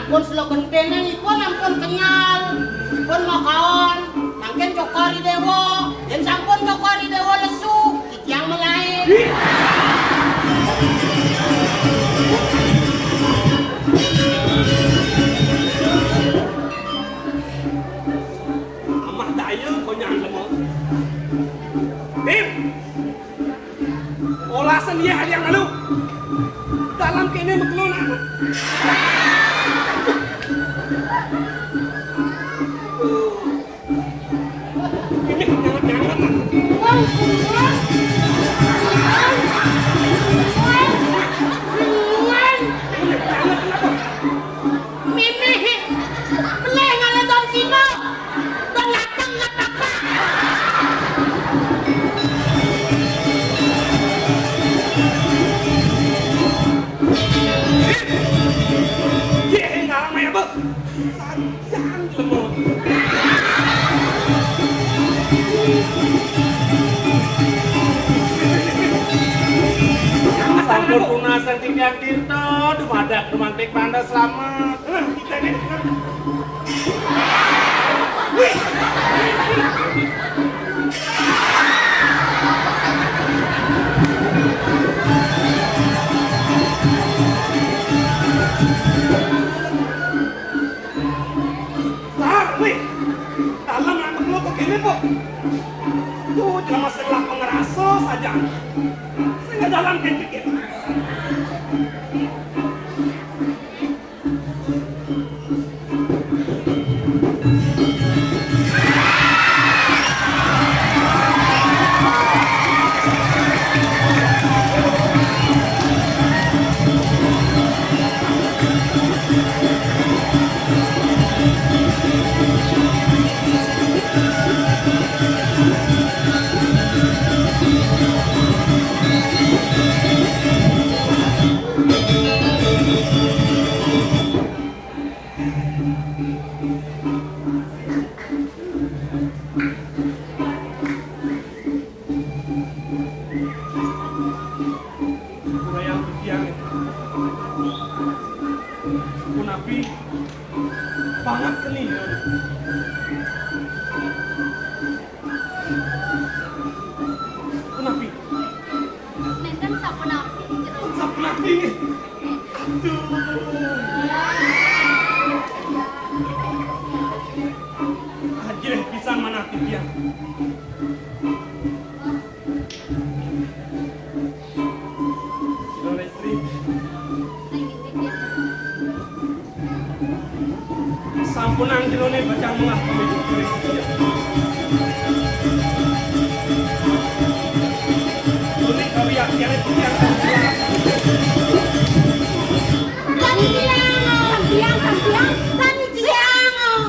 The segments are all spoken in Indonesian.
Ampun slogan kene ipun ampun kenyal. Pun makaon, mangken cokori dewa. Yen sampun cokori dewa lesu, titiang melain. Amah daya konyang lemot. Tim. Olasan dia hari yang lalu. Dalam kene mekelon anak. Ini jangan-jangan. Sampun punasan Tiang Tirta, dumadak dumantik panda selamat. Kita nih. Dalam anak lo begini, Bu. Tuh, cuma masalah pengerasa saja. Saya nggak dalam pikir. Banget ke nih. Kenapa? Nenten sapunapi. Sapunapi. Aduh. Anjir, pisan mana dia? Sampun ang jelone bacang mengas pemilik dia. Unik kau yang itu yang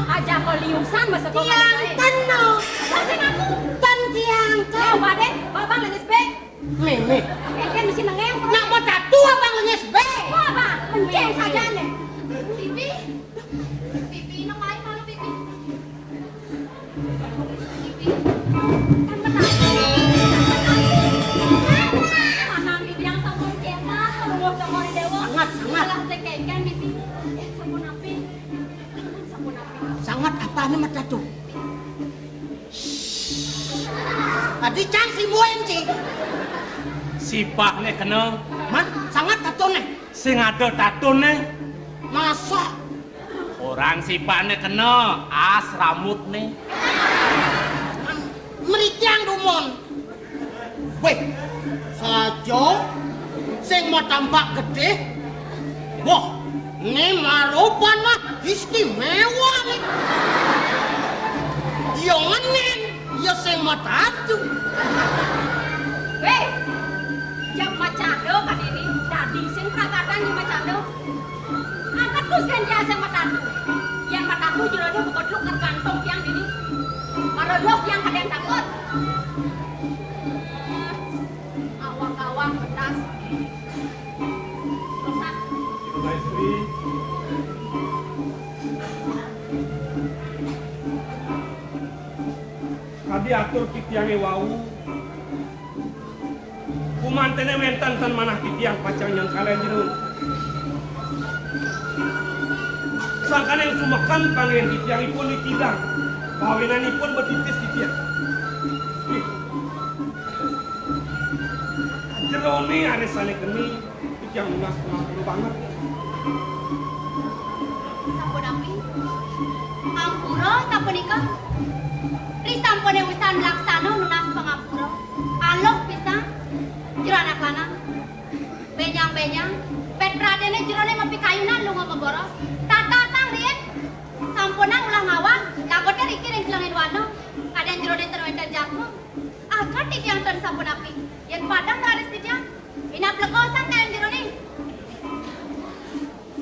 aja kau liusan masa kau Tiang teno. Langsung aku. Tan tiang Oh, Baden, babang lenyes be. Meme. Eken mesti nengeng. Nak mau tatu abang lenyes be. Oh, apa? Menceng saja nih. Pipi. Pipi nang lain malu pipi. Pipi. Kan benar. Mana pipi yang sampun cetak, kalau cokori dewa. Sangat. Malah sekeken pipi. Sampun api. Sampun api. Sangat apa nih mata tuh? Tadi cang si buen sih. sipahne kena. Man, sangat tatone. Sing ada tatone. Masa? Orang sipahne kena as rambutne. Merikyang dumon. Weh, saja sing mau tampak gede. Wah, ini marupan mah istimewa nih. Yo ngenen, yo sing mau tatu. Weh, jam macado kan ini. Tadi sing prakatan ni macado. Angkat terus kan dia sing matatu. Yang mataku jurane bukan lu ke kantong yang ini. Marolok yang kalian takut. Awang-awang pedas. Rosak. Istri. Tadi atur kitiange wau. Kumantene mentan tan manah kitiang pacang yang kalian jerun. Sangkan yang sumekan pangen titiangipun ditidang. Kawinanipun betitis titiang. Jerone aresane geni titiang lunas pengampun banget. Sampun api. Ampura sapunika. Ri sampune usan laksana lunas pangampura. Alok pisan. Jero anak lanang. Benyang-benyang. Bet pradene jerone mepi kayunan lunga memboros. Tata sang riyen. Sampunan ulah ngawang. Lagote riki ring jelengin wano. Kadang jerone terwenten jakmu. Agar titiang ton sampun api. Yen padang raris titiang. Ina plekosan tayan jerone.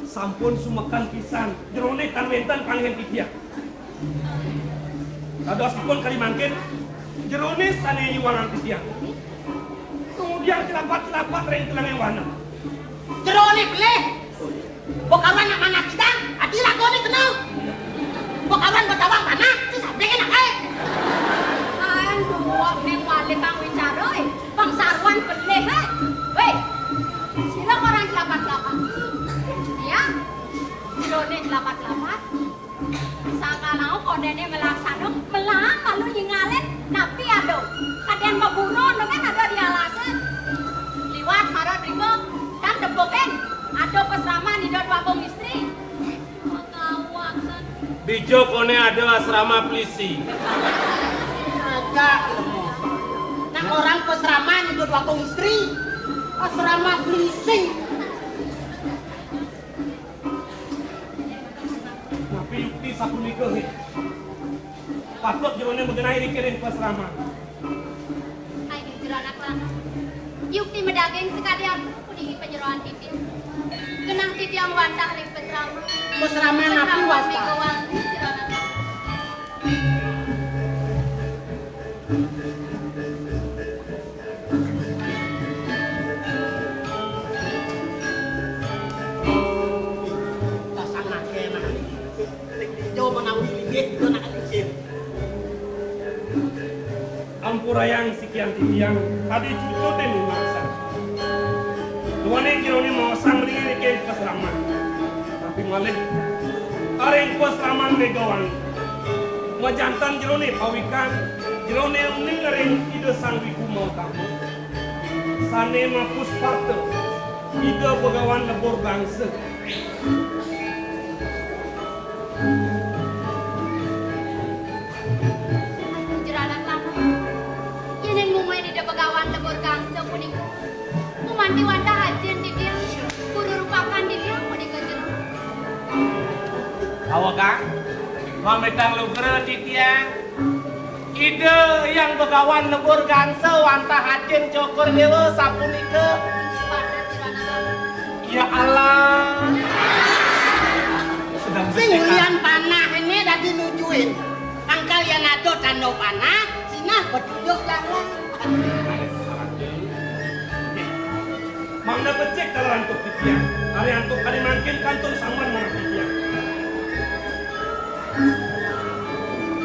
Sampun sumekan pisan. Jerone tan wenten pangen titiang. Kadosipun kali mangkin. Jerone sane yuwangan titiang. Kemudian kelapat-kelapat ring jelengin wano. Jerone beleh. Bokawan nak mana kita? Adi lagone kenal. Bokawan betawang tanah, si sampe enak ae. Aduh, neng wale kang wicara bang sarwan beleh weh. Sila orang lapat-lapat. Ya. Jerone lapat-lapat. Sakalau kodene melaksana melang malu nyingalen napi ado. Kadang maburo no kan ada di alasan. Liwat marot riko dan deboken. Ado pesrama di dua kong istri. Makawakan. Di Jokone ada asrama polisi. Agak ilmu. Nang orang pesrama itu dua kong istri. Asrama blising. Napi yukti sapunika he. Patut jerone mengenai dikirim ke asrama. Ayo jero anak lanang. Yukti medageng sekali aku kuningi penyeroan titi. Genang titi yang wantah ring pesrama. Pesrama napi wasta. Megawangi jero anak lanang. Tasang nake na. Jo menawi linggih itu nak licin. Ampurayang sekian titiang tadi cucu den masa. Tuane jerone mau sang ring ke asrama. Tapi malih areng asrama megawangi. Majantan jerone pawikan jerone uning ring ide sang wiku mau tamu. Sane mapus parte. Ide begawan lebur bangsa. Ayo jero anak lanang. Yen mumuen ida begawan lebur gangsa punika. Kumanti wantah hajin titi. Kudu rupakan titi punika jero. Awakang, mametang lugre titiang. Ide yang begawan lebur gangsa wantah hajin cokor dewa sapunika. Pada jero anak lanang. Ya Allah. Sedang Sing bertekad. ulian panah ini dadi nujuin. Angkal yang ado tando panah, sinah petunjuk jalan. Mangda becek kalau antuk titiang. Hari antuk kali mangkin kantor saman mana titiang.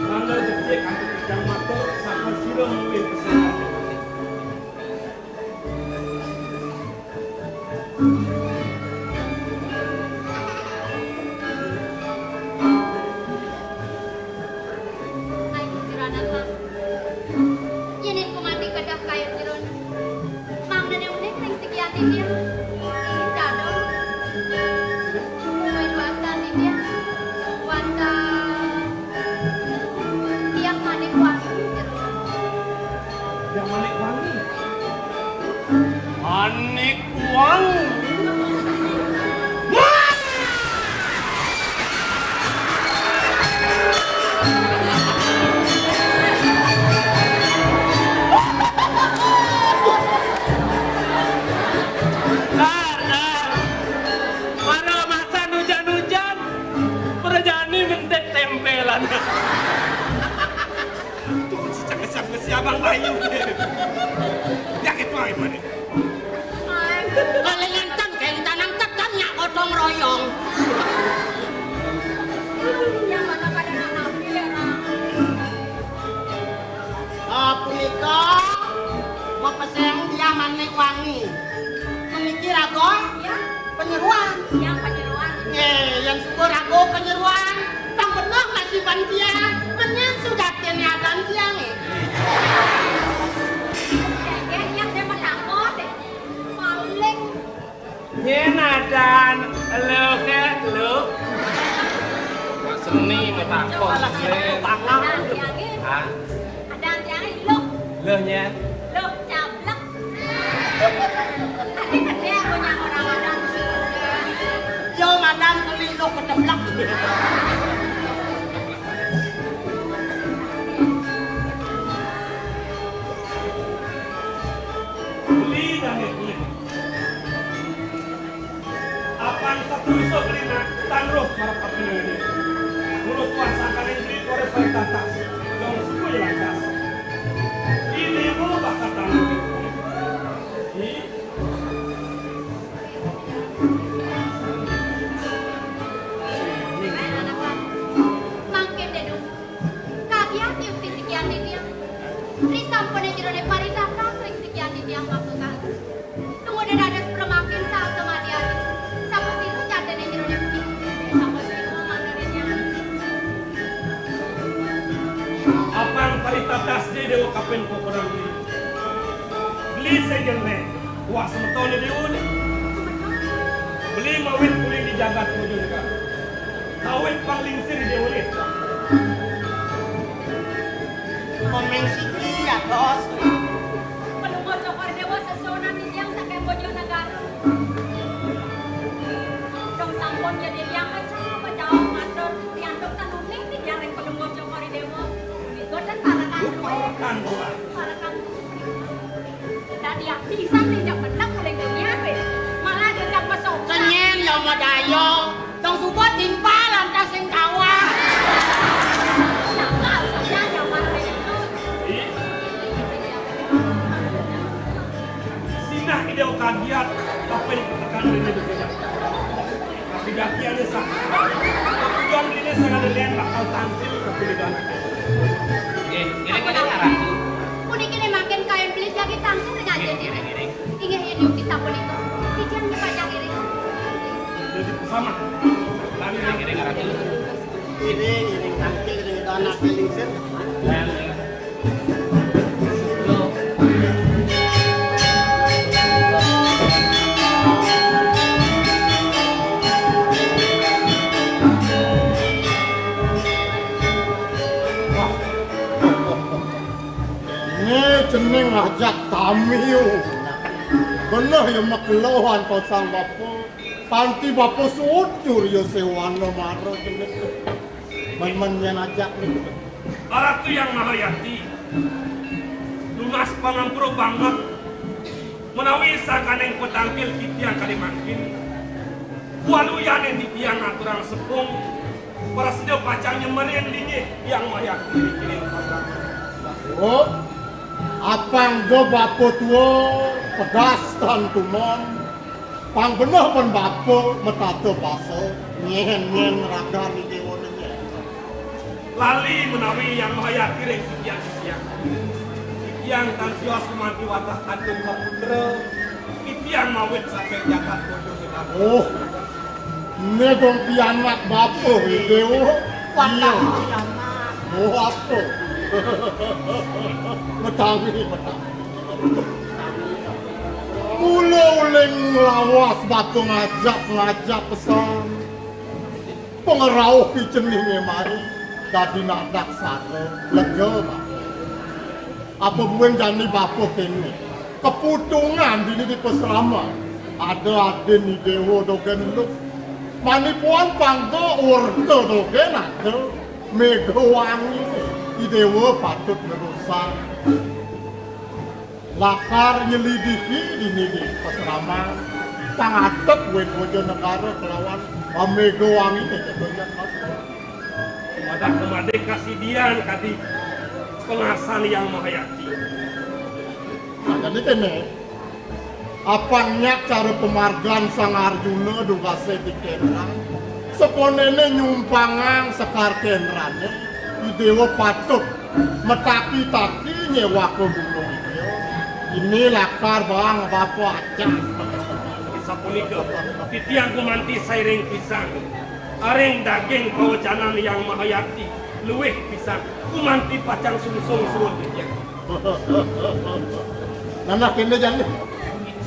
Mangda becek antuk titiang matur sama siro mungkin kesalahan. Ayo jero anak lanang. Yen kumanti kedah kaya jero. Mang nene unik ring sekian titi. Dado. Main wasta titi. Wanta. Tiap manik wangi jero. Yang manik wangi. Anik uang. Mana masa hujan-hujan berjani mentek tempelan. Tuh secak-secak si abang Bayu. Ya itu aja mana. Kalau ngentang kayak tanang tekan nyak otong royong. Yang mana pada anak pilera. Punika mau peseng dia manik wangi. Memikir aku Ya, penyeruan. yang penyeruan. Yang syukur aku penyeruan. akan tiang, menyen sudah tiang akan tiang Kayaknya dia menangkot deh. Paling Nyenadan lo ke lo. Seni metakon. ada tiangin. Hah? Ada tiangin lo. Lo nya. Lo cablek. Tadi kan dia punya orang ada. Yo madam beli lo kedeblak. Beli dan beli. Apaan satu iso beli nak tanruh marap api ini. Mulut kuasa akan yang beli kore peritatas. Yang suku yang jas. Ini mau bakat tanruh. Mangkin deh dong. Kagian tiup di sekian di tiang. Risam pada jerone paritaka sering sekian di tiang waktu kan. Tunggu dan ada sepermakin saat sama dia. Sama situ jatuh di jerone begitu. Sama situ mandarinnya. Apaan peritatas dia dewa kapen ko kurang beli. Beli segel ne. Wah semetone dewa ni. Beli mawin kuling di jagat ko juga. Kawin panglingsir dewa ni. Komeng siki ya bos. Belum mau cokor dewa sesonan di tiang sampai Bojonegoro. Dong sampun jadi tiang macam mandor tiang dong tanuning di tiang yang belum mau cokor dewa. Godan para kan. Kan gua. Para kan. Dan dia bisa tidak menang oleh dunia malah tidak masuk. Kenyen yo madayo. Tong subot timpa lantas sing kawah. Nakal saja zaman itu. Sinah ide kagiat kapen tekan ini bekerja. Tapi gakiannya sah. Tujuan ini sangat lain bakal tampil ke pilihan. Kira-kira ratu. Kuning ini makin kain beli jadi tanggung dengan jadi. Ingin hidup di sabun itu. Pikiran banyak ini. Jadi bersama. Kami Kira-kira ratu. Ini tampil dengan anak kelingser. Jeneng ajak tamiu. Bener ya makelawan pasang bapo. Panti bapo sujur ya sewana maro jeneng. Men-men ajak nih. Ratu yang Mahayati. Lunas pangampuro banget. Menawi sakaneng petampil kitiang kalimantin. Waluyan yang ditiang aturan sepung. Para sedia pacangnya merindingi yang Mahayati dikirim pasang. Oh, apang do bapo tuo pedas tan tumon. Pang bener pun bapo metato baso. Nyen raga ni dewannya. Lali menawi yang Mahayati ring sikian-sikian. Sikian tan sios kumanti watah kantun kaputra. Kitiang mawit sampai jagat bodoh kita. Oh, ne dong pianak bapo dewo. Watah Iya. Oh, apa? Metangi. Mula uling lawas batu ngajak pesan. Pengerau piceninge mari. Dadi nadak sare. Lega pak. Apa buen jani bapo kene. Keputungan dini di pesrama. Ada ni dewo dogen lu. Manipuan panggo urte dogen ada. Megawangi idewa patut merusak. Lakar nyelidiki ini di pesrama. Tangatep wen Bojonegoro kelawan Megawangi ini kebanyak apa. Wadah kemadeng kasidian kadi pengasan yang Mahayati. Nah, jadi kene apanya cara pemargan Sang Arjuna duga di Kendran seponene nyumpangan sekar Kendrane idewa patut metaki-taki nyewa ke gunung itu. Ini lakar bang bapo acah. Sapunika titiang kumanti sairing pisang. Areng daging kawajanan yang Mahayati luwih pisan kumanti pacang sungsung suruh dia. Nana kene jane.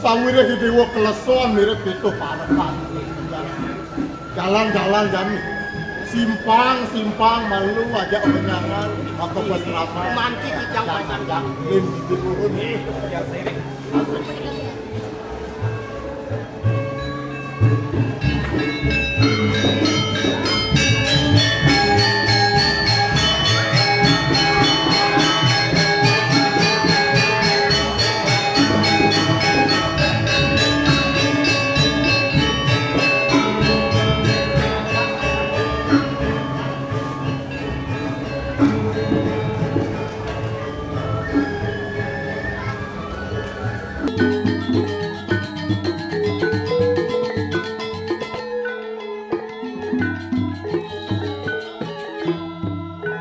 Sawire dewa keleson mirip itu parekan. Jalan-jalan jane. Simpang malu aja benyangan atau pesrama. Manci kijang pacang. Lim di turun. Yang seiring.